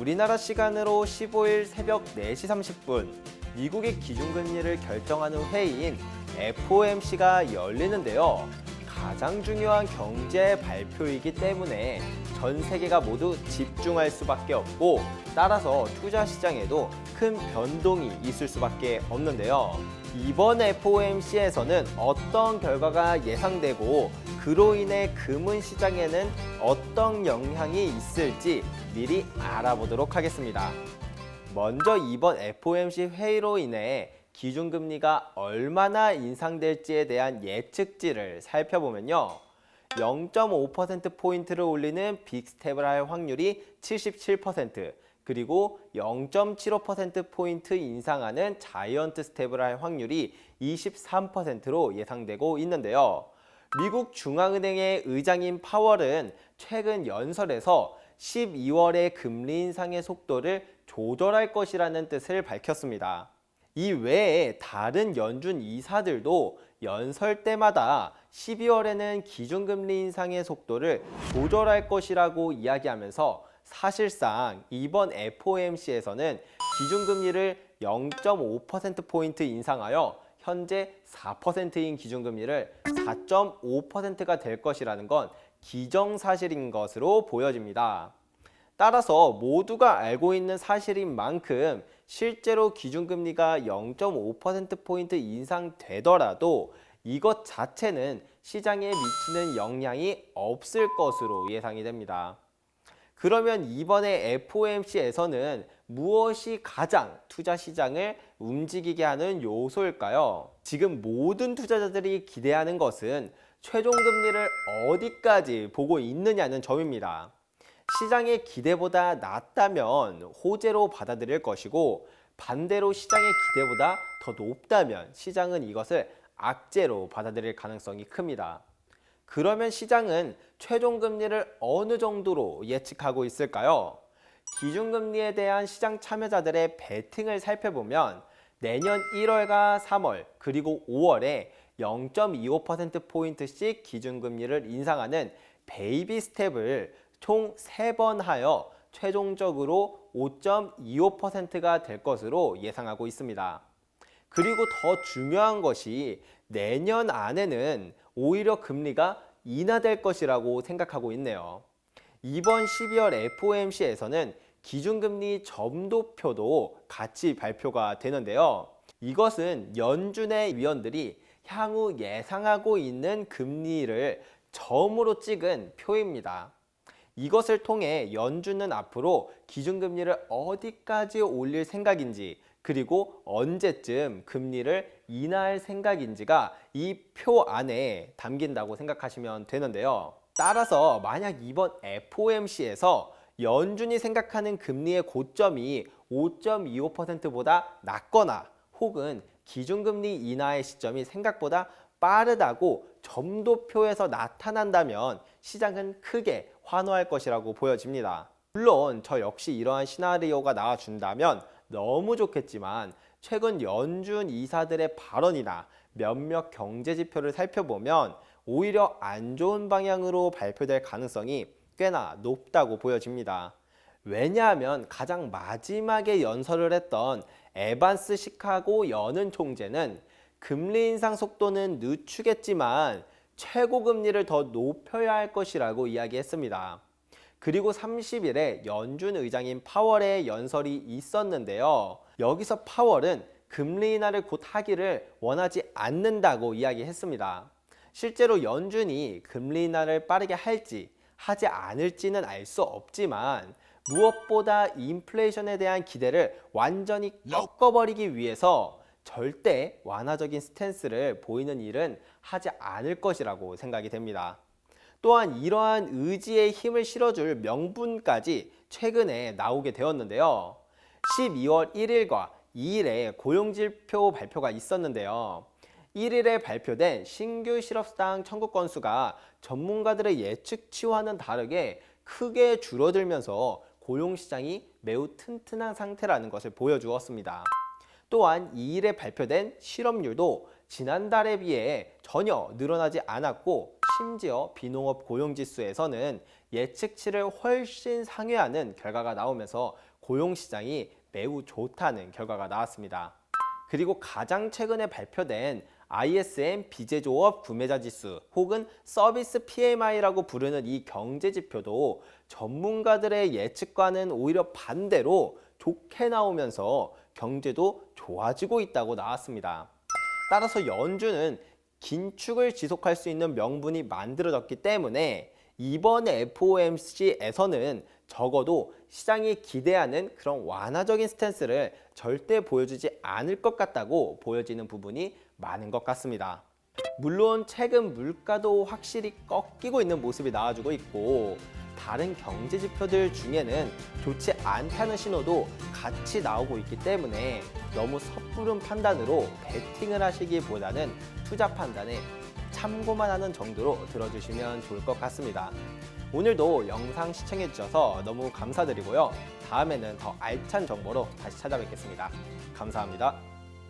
우리나라 시간으로 15일 새벽 4시 30분 미국의 기준금리를 결정하는 회의인 FOMC가 열리는데요. 가장 중요한 경제 발표이기 때문에 전 세계가 모두 집중할 수밖에 없고, 따라서 투자 시장에도 큰 변동이 있을 수밖에 없는데요. 이번 FOMC에서는 어떤 결과가 예상되고 그로 인해 금은 시장에는 어떤 영향이 있을지 미리 알아보도록 하겠습니다. 먼저 이번 FOMC 회의로 인해 기준금리가 얼마나 인상될지에 대한 예측치를 살펴보면요. 0.5%포인트를 올리는 빅스텝을 할 확률이 77%, 그리고 0.75%포인트 인상하는 자이언트 스텝을 할 확률이 23%로 예상되고 있는데요. 미국 중앙은행의 의장인 파월은 최근 연설에서 12월의 금리 인상의 속도를 조절할 것이라는 뜻을 밝혔습니다. 이 외에 다른 연준 이사들도 연설 때마다 12월에는 기준금리 인상의 속도를 조절할 것이라고 이야기하면서 사실상 이번 FOMC에서는 기준금리를 0.5%포인트 인상하여 현재 4%인 기준금리를 4.5%가 될 것이라는 건 기정사실인 것으로 보여집니다. 따라서 모두가 알고 있는 사실인 만큼 실제로 기준금리가 0.5%포인트 인상되더라도 이것 자체는 시장에 미치는 영향이 없을 것으로 예상이 됩니다. 그러면 이번에 FOMC에서는 무엇이 가장 투자 시장을 움직이게 하는 요소일까요? 지금 모든 투자자들이 기대하는 것은 최종 금리를 어디까지 보고 있느냐는 점입니다. 시장의 기대보다 낮다면 호재로 받아들일 것이고, 반대로 시장의 기대보다 더 높다면 시장은 이것을 악재로 받아들일 가능성이 큽니다. 그러면 시장은 최종 금리를 어느 정도로 예측하고 있을까요? 기준금리에 대한 시장 참여자들의 베팅을 살펴보면 내년 1월과 3월 그리고 5월에 0.25%포인트씩 기준금리를 인상하는 베이비 스텝을 총 3번 하여 최종적으로 5.25%가 될 것으로 예상하고 있습니다. 그리고 더 중요한 것이 내년 안에는 오히려 금리가 인하될 것이라고 생각하고 있네요. 이번 12월 FOMC에서는 기준금리 점도표도 같이 발표가 되는데요. 이것은 연준의 위원들이 향후 예상하고 있는 금리를 점으로 찍은 표입니다. 이것을 통해 연준은 앞으로 기준금리를 어디까지 올릴 생각인지, 그리고 언제쯤 금리를 인하할 생각인지가 이 표 안에 담긴다고 생각하시면 되는데요. 따라서 만약 이번 FOMC에서 연준이 생각하는 금리의 고점이 5.25%보다 낮거나 혹은 기준금리 인하의 시점이 생각보다 빠르다고 점도표에서 나타난다면 시장은 크게 환호할 것이라고 보여집니다. 물론 저 역시 이러한 시나리오가 나와준다면 너무 좋겠지만, 최근 연준 이사들의 발언이나 몇몇 경제 지표를 살펴보면 오히려 안 좋은 방향으로 발표될 가능성이 꽤나 높다고 보여집니다. 왜냐하면 가장 마지막에 연설을 했던 에반스 시카고 연은 총재는 금리 인상 속도는 늦추겠지만 최고 금리를 더 높여야 할 것이라고 이야기했습니다. 그리고 30일에 연준 의장인 파월의 연설이 있었는데요. 여기서 파월은 금리 인하를 곧 하기를 원하지 않는다고 이야기했습니다. 실제로 연준이 금리 인하를 빠르게 할지 하지 않을지는 알 수 없지만, 무엇보다 인플레이션에 대한 기대를 완전히 꺾어버리기 위해서 절대 완화적인 스탠스를 보이는 일은 하지 않을 것이라고 생각이 됩니다. 또한 이러한 의지에 힘을 실어줄 명분까지 최근에 나오게 되었는데요. 12월 1일과 2일에 고용지표 발표가 있었는데요. 1일에 발표된 신규 실업수당 청구 건수가 전문가들의 예측치와는 다르게 크게 줄어들면서 고용시장이 매우 튼튼한 상태라는 것을 보여주었습니다. 또한 2일에 발표된 실업률도 지난달에 비해 전혀 늘어나지 않았고 심지어 비농업 고용지수에서는 예측치를 훨씬 상회하는 결과가 나오면서 고용시장이 매우 좋다는 결과가 나왔습니다. 그리고 가장 최근에 발표된 ISM 비제조업 구매자 지수 혹은 서비스 PMI라고 부르는 이 경제 지표도 전문가들의 예측과는 오히려 반대로 좋게 나오면서 경제도 좋아지고 있다고 나왔습니다. 따라서 연준은 긴축을 지속할 수 있는 명분이 만들어졌기 때문에 이번 FOMC에서는 적어도 시장이 기대하는 그런 완화적인 스탠스를 절대 보여주지 않을 것 같다고 보여지는 부분이 많은 것 같습니다. 물론 최근 물가도 확실히 꺾이고 있는 모습이 나와주고 있고 다른 경제 지표들 중에는 좋지 않다는 신호도 같이 나오고 있기 때문에 너무 섣부른 판단으로 베팅을 하시기보다는 투자 판단에 참고만 하는 정도로 들어주시면 좋을 것 같습니다. 오늘도 영상 시청해주셔서 너무 감사드리고요. 다음에는 더 알찬 정보로 다시 찾아뵙겠습니다. 감사합니다.